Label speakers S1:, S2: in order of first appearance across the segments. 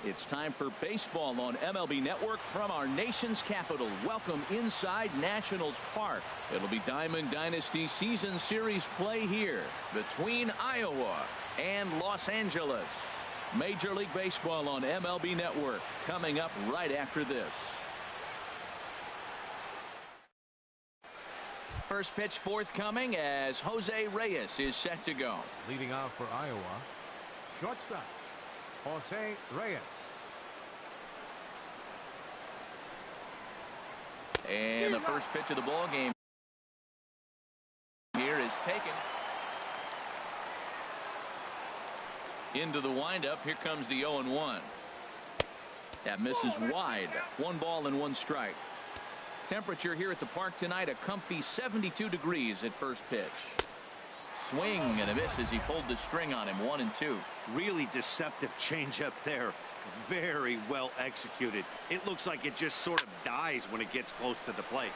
S1: It's time for baseball on MLB Network from our nation's capital. Welcome inside Nationals Park. It'll be Diamond Dynasty Season Series play here between Iowa and Los Angeles. Major League Baseball on MLB Network coming up right after this. First pitch forthcoming as Jose Reyes is set to go.
S2: Leading off for Iowa, shortstop Jose Reyes.
S1: And the first pitch of the ball game here is taken. Into the windup. Here comes the 0-1. That misses wide. 1 ball and 1 strike. Temperature here at the park tonight, a comfy 72 degrees at first pitch. Swing and a miss as he pulled the string on him. 1-2.
S3: Really deceptive changeup there. Very well executed. It looks like it just sort of dies when it gets close to the plate.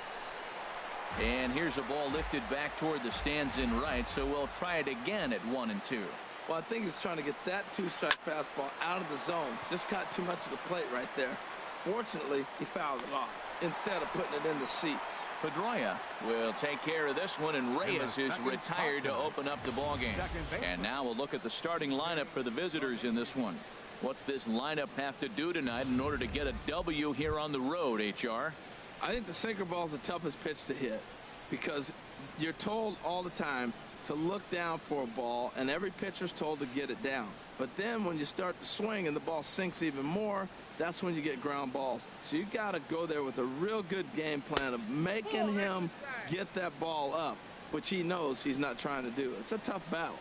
S1: And here's a ball lifted back toward the stands in right, so we'll try it again at 1-2.
S4: Well, I think he's trying to get that 2-strike fastball out of the zone. Just caught too much of the plate right there. Fortunately, he fouled it off instead of putting it in the seats.
S1: Pedroia will take care of this one, and Reyes is retired to open up the ballgame. And now we'll look at the starting lineup for the visitors in this one. What's this lineup have to do tonight in order to get a W here on the road, HR?
S4: I think the sinker ball is the toughest pitch to hit because you're told all the time to look down for a ball, and every pitcher's told to get it down. But then when you start to swing and the ball sinks even more, that's when you get ground balls. So you got to go there with a real good game plan of making him get that ball up, which he knows he's not trying to do. It's a tough battle.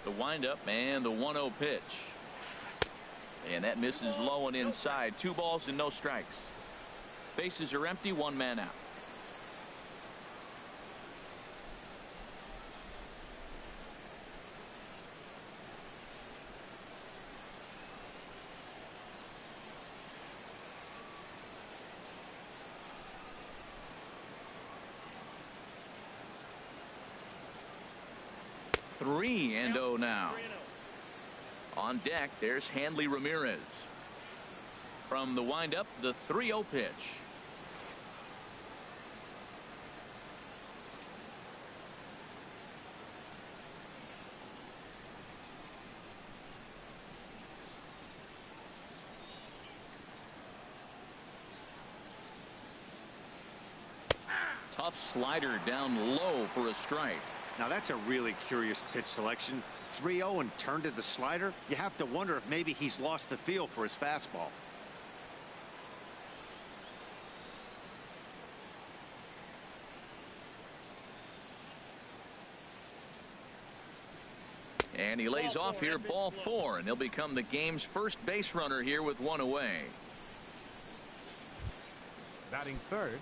S1: The windup and the 1-0 pitch. And that misses low and inside. 2 balls and no strikes. Bases are empty. 1 man out. Three and 0 now. On deck, there's Hanley Ramirez. From the windup, the 3-0 pitch. Tough slider down low for a strike.
S3: Now that's a really curious pitch selection. 3-0 and turned to the slider. You have to wonder if maybe he's lost the feel for his fastball.
S1: And he lays off here, ball 4, and he'll become the game's first base runner here with 1 away.
S2: Batting third.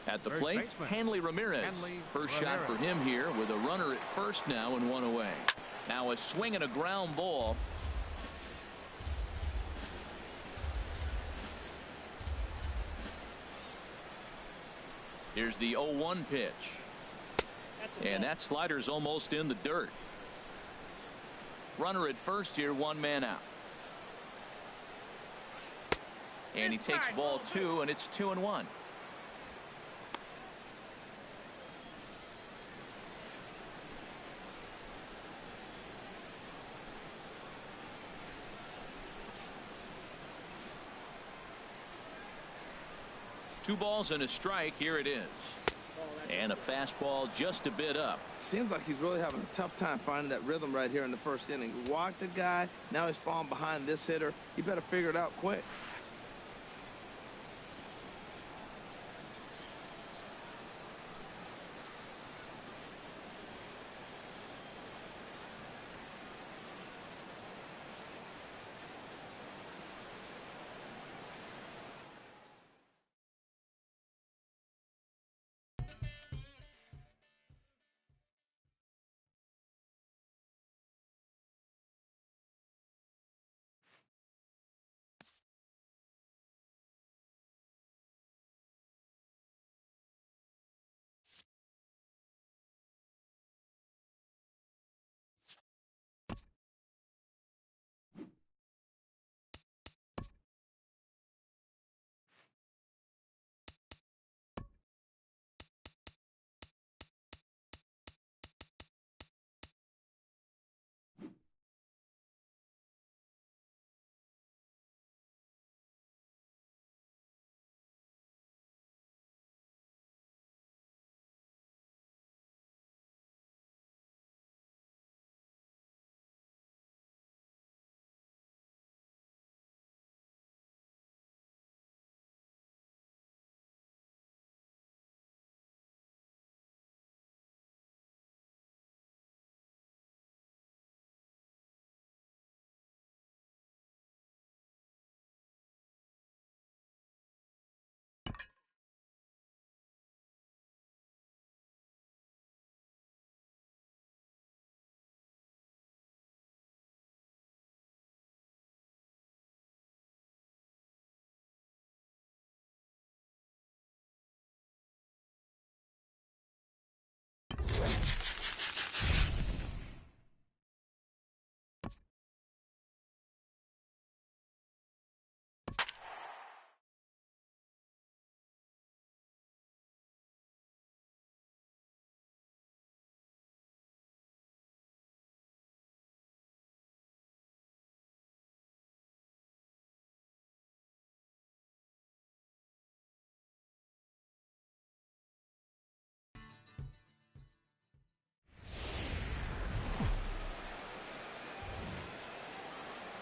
S1: At the plate, Hanley Ramirez. First shot for him here with a runner at first now and 1 away. Now a swing and a ground ball. Here's the 0-1 pitch. And that slider's almost in the dirt. Runner at first here, 1 man out. And he takes ball 2, and it's 2-1. Two balls and a strike. Here it is. And a fastball just a bit up.
S4: Seems like he's really having a tough time finding that rhythm right here in the first inning. Walked a guy. Now he's falling behind this hitter. He better figure it out quick.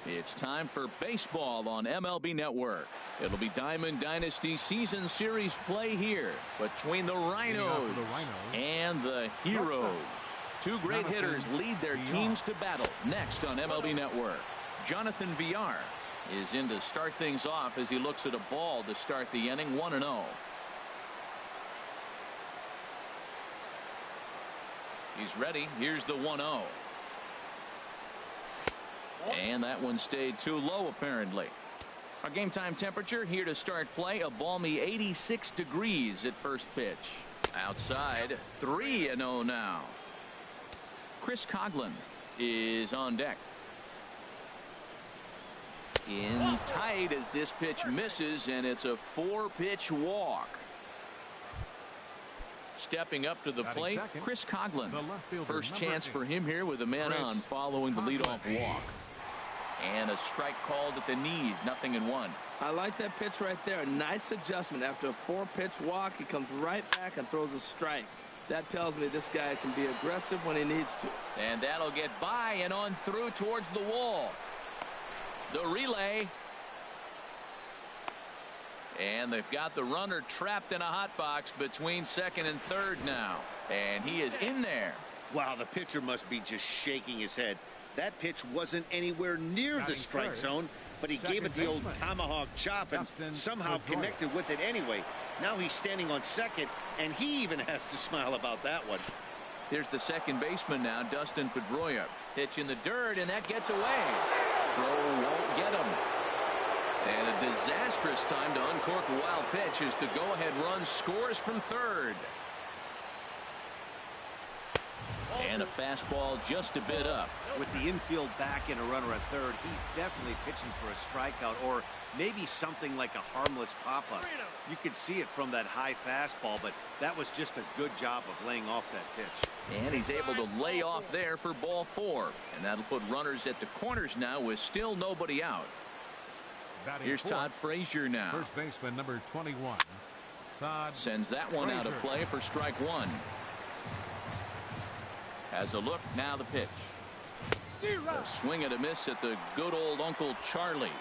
S1: It's time for baseball on MLB Network. It'll be Diamond Dynasty Season Series play here between the Rhinos and the Heroes. Two great hitters lead their teams to battle next on MLB Network. Jonathan Villar is in to start things off as he looks at a ball to start the inning. 1-0. He's ready. Here's the 1-0. And that one stayed too low, apparently. Our game time temperature here to start play, a balmy 86 degrees at first pitch. Outside, 3-0 now. Chris Coughlin is on deck. In tight as this pitch misses, and it's a 4-pitch walk. Stepping up to the plate, Chris Coughlin. First chance for him here with a man on following the leadoff walk. And a strike called at the knees, 0-1.
S4: I like that pitch right there. A nice adjustment. After a 4-pitch walk, he comes right back and throws a strike. That tells me this guy can be aggressive when he needs to.
S1: And that'll get by and on through towards the wall. The relay. And they've got the runner trapped in a hot box between second and third now. And he is in there.
S3: Wow, the pitcher must be just shaking his head. That pitch wasn't anywhere near the strike zone, but he gave it the old tomahawk chop and somehow connected with it anyway. Now he's standing on second, and he even has to smile about that one.
S1: Here's the second baseman now, Dustin Pedroia. Pitch in the dirt, and that gets away. Throw won't get him. And a disastrous time to uncork a wild pitch as the go-ahead run scores from third. And a fastball just a bit up.
S3: With the infield back and a runner at third, he's definitely pitching for a strikeout or maybe something like a harmless pop-up. You could see it from that high fastball, but that was just a good job of laying off that pitch.
S1: And he's able to lay off there for ball 4. And that'll put runners at the corners now with still nobody out. Here's Todd Frazier now.
S2: First baseman number 21. Todd
S1: sends that one out of play for strike 1. Has a look, now the pitch. A swing and a miss at the good old Uncle Charlie.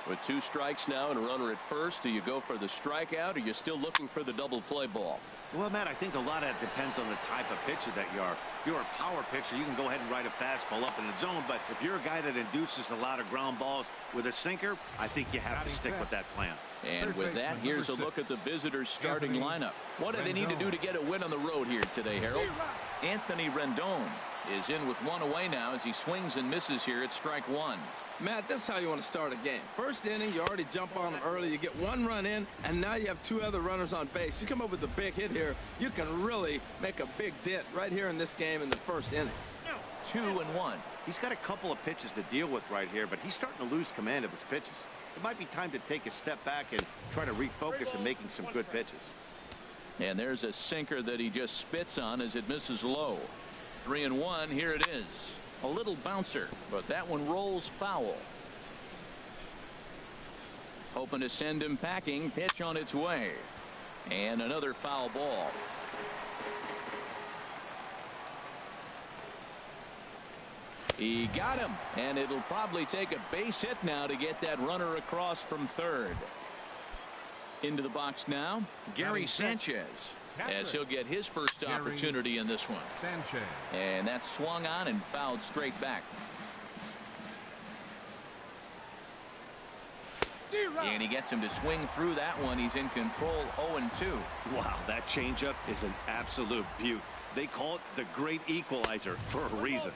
S1: With 2 strikes now and a runner at first, do you go for the strikeout or are you still looking for the double play ball?
S3: Well, Matt, I think a lot of that depends on the type of pitcher that you are. If you're a power pitcher, you can go ahead and ride a fastball up in the zone. But if you're a guy that induces a lot of ground balls with a sinker, I think you have to stick with that plan.
S1: And with that, here's a look at the visitors' starting lineup. What do they need to do to get a win on the road here today, Harold? Anthony Rendon is in with 1 away now as he swings and misses here at strike 1.
S4: Matt, this is how you want to start a game. First inning, you already jump on them early. You get 1 run in, and now you have 2 other runners on base. You come up with a big hit here, you can really make a big dent right here in this game in the first inning.
S1: 2-1.
S3: He's got a couple of pitches to deal with right here, but he's starting to lose command of his pitches. It might be time to take a step back and try to refocus on making some good pitches.
S1: And there's a sinker that he just spits on as it misses low. 3-1. Here it is. A little bouncer, but that one rolls foul. Hoping to send him packing. Pitch on its way. And another foul ball. He got him, and it'll probably take a base hit now to get that runner across from third. Into the box now, Gary Sanchez, as he'll get his first opportunity in this one. And that's swung on and fouled straight back. And he gets him to swing through that one. He's in control, 0-2.
S3: Wow, that changeup is an absolute beaut. They call it the great equalizer for a reason.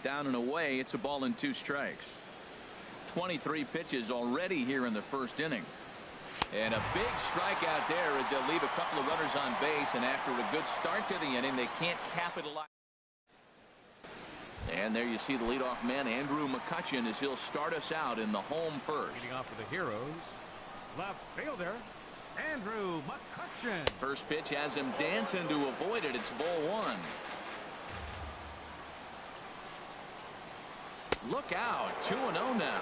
S1: Down and away, it's a ball and 2 strikes. 23 pitches already here in the first inning. And a big strikeout there as they'll leave a couple of runners on base, and after a good start to the inning, they can't capitalize. And there you see the leadoff man, Andrew McCutchen, as he'll start us out in the home first.
S2: Leading off for the Heroes, left fielder, Andrew McCutchen.
S1: First pitch has him dancing to avoid it. It's ball 1. Look out, 2-0 now.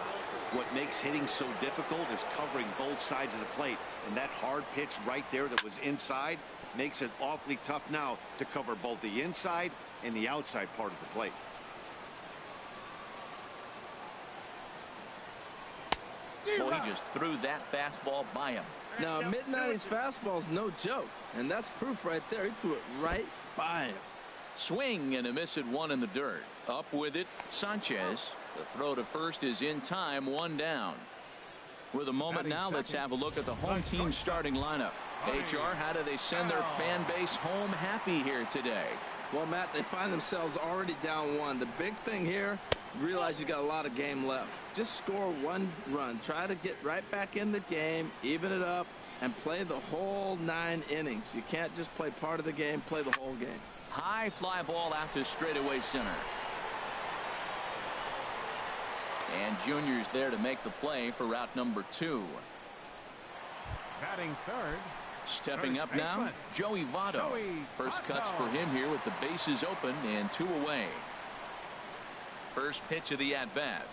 S3: What makes hitting so difficult is covering both sides of the plate, and that hard pitch right there that was inside makes it awfully tough now to cover both the inside and the outside part of the plate.
S1: Well, he just threw that fastball by him.
S4: Now, mid-90s fastball is no joke, and that's proof right there. He threw it right by him.
S1: Swing and a miss at one in the dirt. Up with it, Sanchez. The throw to first is in time, one down. With a moment now, let's have a look at the home team starting lineup. HR, how do they send their fan base home happy here today?
S4: Well, Matt, they find themselves already down one. The big thing here, realize you got a lot of game left. Just score one run. Try to get right back in the game, even it up, and play the whole 9 innings. You can't just play part of the game, play the whole game.
S1: High fly ball out to straightaway center. And Junior's there to make the play for route number 2.
S2: Batting third.
S1: Stepping up now, Joey Votto. First cuts for him here with the bases open and 2 away. First pitch of the at-bat.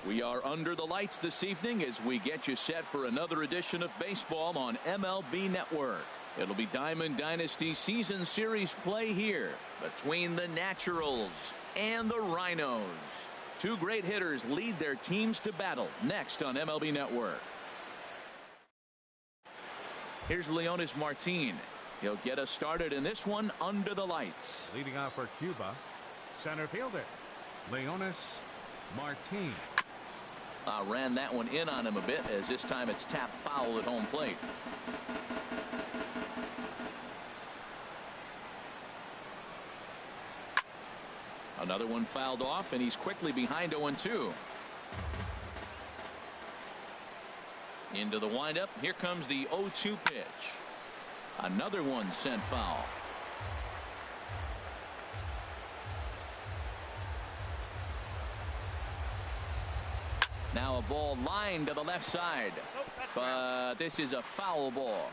S1: We are under the lights this evening as we get you set for another edition of baseball on MLB Network. It'll be Diamond Dynasty Season Series play here between the Naturals and the Rhinos. 2 great hitters lead their teams to battle next on MLB Network. Here's Leonis Martin. He'll get us started in this one under the lights.
S2: Leading off for Cuba, center fielder, Leonis Martin.
S1: Ran that one in on him a bit, as this time it's tapped foul at home plate. Another one fouled off, and he's quickly behind 0-2. Into the windup. Here comes the 0-2 pitch. Another one sent foul. Now a ball lined to the left side, but this is a foul ball.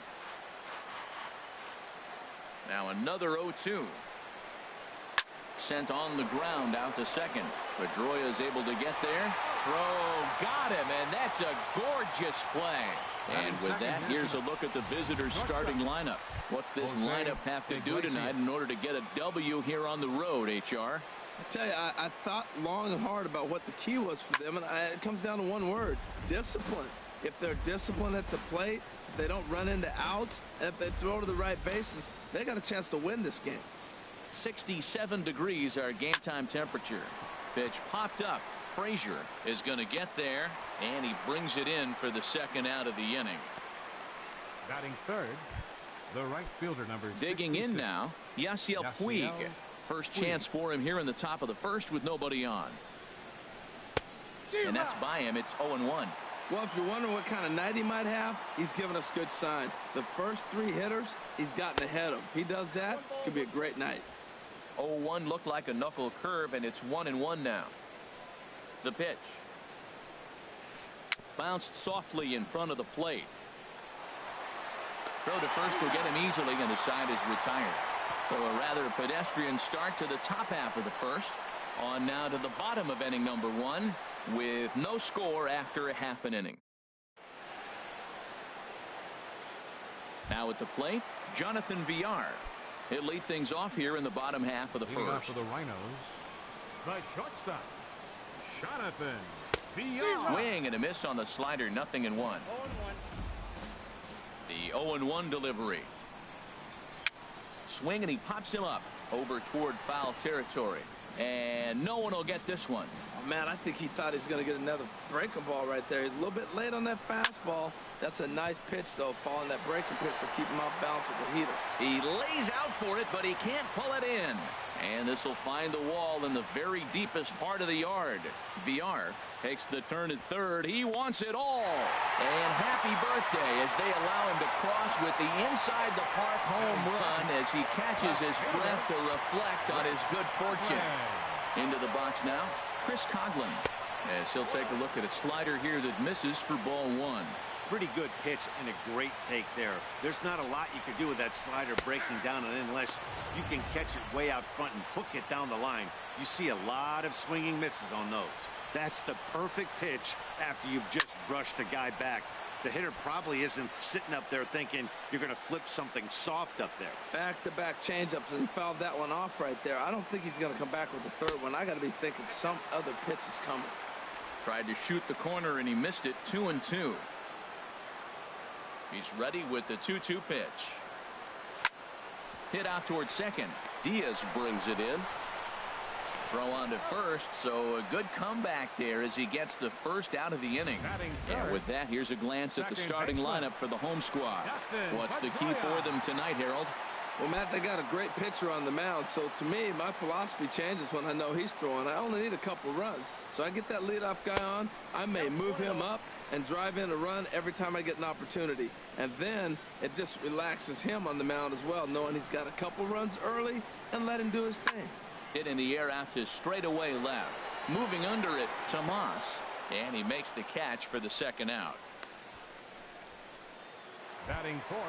S1: Now another 0-2. Sent on the ground out to second. Pedroia is able to get there. Throw got him, and that's a gorgeous play. And with that, here's a look at the visitors' starting lineup. What's this lineup have to do tonight in order to get a W here on the road, HR?
S4: I tell you, I thought long and hard about what the key was for them, and it comes down to one word: discipline. If they're disciplined at the plate, if they don't run into outs, and if they throw to the right bases, they got a chance to win this game.
S1: 67 degrees our game time temperature. Pitch popped up. Frazier is going to get there, and he brings it in for the second out of the inning.
S2: Batting third, the right fielder, number
S1: digging
S2: 66.
S1: in now, Yasiel Puig. First chance for him here in the top of the first with nobody on. And that's by him. It's 0-1.
S4: Well, if you're wondering what kind of night he might have, he's given us good signs. The first three hitters, he's gotten ahead of. He does that, could be a great night.
S1: 0-1 looked like a knuckle curve, and it's 1-1 now. The pitch. Bounced softly in front of the plate. Throw to first will get him easily, and the side is retired. So a rather pedestrian start to the top half of the first. On now to the bottom of inning number 1 with no score after a half an inning. Now at the plate, Jonathan Villar. He'll lead things off here in the bottom half of the
S2: Leading
S1: first.
S2: off for the Rhinos, the shortstop, Jonathan Villar.
S1: Swing and a miss on the slider, 0-1. The 0-1 delivery. Swing and he pops him up over toward foul territory. And no one will get this one.
S4: Oh, man, I think he thought he was going to get another breaking ball right there. He's a little bit late on that fastball. That's a nice pitch, though, following that breaking pitch to keep him off balance with the heater.
S1: He lays out for it, but he can't pull it in. And this will find the wall in the very deepest part of the yard. Villar takes the turn at third. He wants it all. And happy birthday as they allow him to cross with the inside the park home run as he catches his breath to reflect on his good fortune. Into the box now, Chris Coughlin, as he'll take a look at a slider here that misses for ball 1.
S3: Pretty good pitch and a great take there. There's not a lot you can do with that slider breaking down, and unless you can catch it way out front and hook it down the line, you see a lot of swinging misses on those. That's the perfect pitch after you've just brushed a guy back. The hitter probably isn't sitting up there thinking you're going to flip something soft up there.
S4: Back-to-back changeups, and he fouled that one off right there. I don't think he's going to come back with the third one. I got to be thinking some other pitch is coming.
S1: Tried to shoot the corner, and he missed it. 2-2. He's ready with the 2-2 pitch. Hit out towards second. Diaz brings it in. Throw on to first, so a good comeback there as he gets the first out of the inning. And with that, here's a glance at the starting lineup for the home squad. What's the key for them tonight, Harold?
S4: Well, Matt, they got a great pitcher on the mound, so to me, my philosophy changes when I know he's throwing. I only need a couple runs. So I get that leadoff guy on, I may move him up and drive in a run every time I get an opportunity. And then it just relaxes him on the mound as well, knowing he's got a couple runs early and let him do his thing.
S1: Hit in the air out to straightaway left. Moving under it, Tomas. And he makes the catch for the second out.
S2: Batting fourth,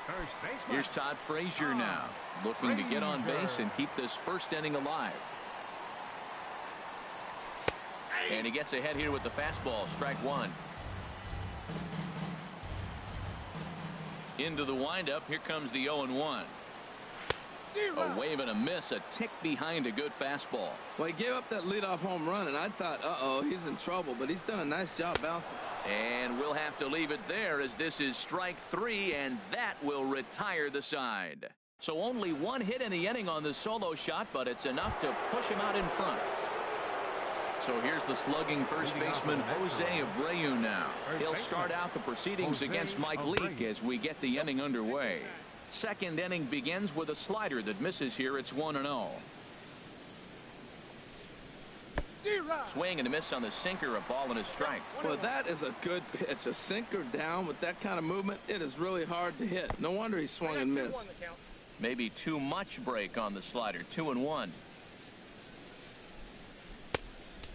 S2: first baseman.
S1: Here's Todd Frazier now, looking to get on base and keep this first inning alive. And he gets ahead here with the fastball, strike 1. Into the windup, here comes the 0-1. A wave and a miss, a tick behind a good fastball.
S4: Well, he gave up that leadoff home run, and I thought, uh-oh, he's in trouble, but he's done a nice job bouncing.
S1: And we'll have to leave it there as this is strike 3, and that will retire the side. So only one hit in the inning on the solo shot, but it's enough to push him out in front. So here's the slugging first baseman, Jose Abreu now. He'll start out the proceedings against Mike Leake as we get the inning underway. Second inning begins with a slider that misses here. It's 1-0. Swing and a miss on the sinker, a ball and a strike.
S4: Well, that is a good pitch. A sinker down with that kind of movement, it is really hard to hit. No wonder he swung and missed.
S1: Maybe too much break on the slider. 2-1.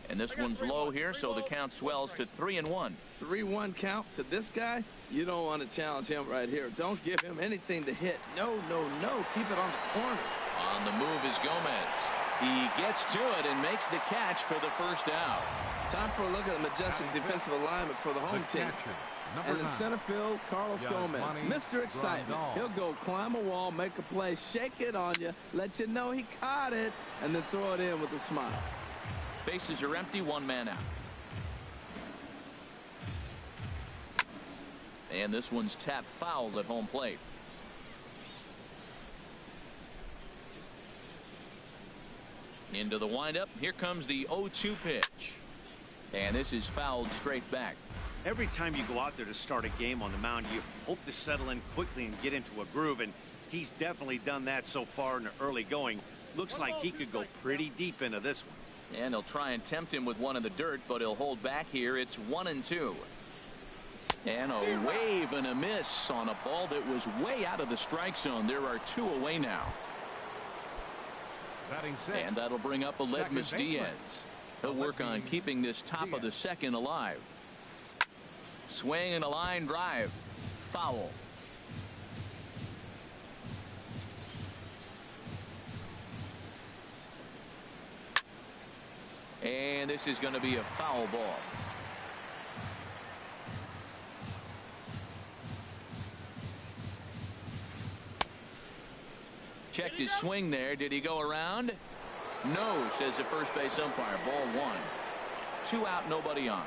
S1: And this one's low here, so the count swells to 3-1.
S4: 3-1 count to this guy. You don't want to challenge him right here. Don't give him anything to hit. No, no, no. Keep it on the corner.
S1: On the move is Gomez. He gets to it and makes the catch for the first out.
S4: Time for a look at the majestic defensive alignment for the home team. And in center field, Carlos Gomez, Mr. Excitement. He'll go climb a wall, make a play, shake it on you, let you know he caught it, and then throw it in with a smile.
S1: Bases are empty, one man out. And this one's tapped foul at home plate. Into the windup. Here comes the 0-2 pitch. And this is fouled straight back.
S3: Every time you go out there to start a game on the mound, you hope to settle in quickly and get into a groove, and he's definitely done that so far in the early going. Looks like he could go pretty deep into this one.
S1: And he'll try and tempt him with one in the dirt, but he'll hold back here. It's 1-2. And a wave and a miss on a ball that was way out of the strike zone. There are two away now. And that'll bring up Aledmus Diaz. He'll work on keeping this top of the second alive. Swing and a line drive. Foul. And this is going to be a foul ball. Checked his swing there. Did he go around? No, says the first base umpire. Ball one. 2 out, nobody on.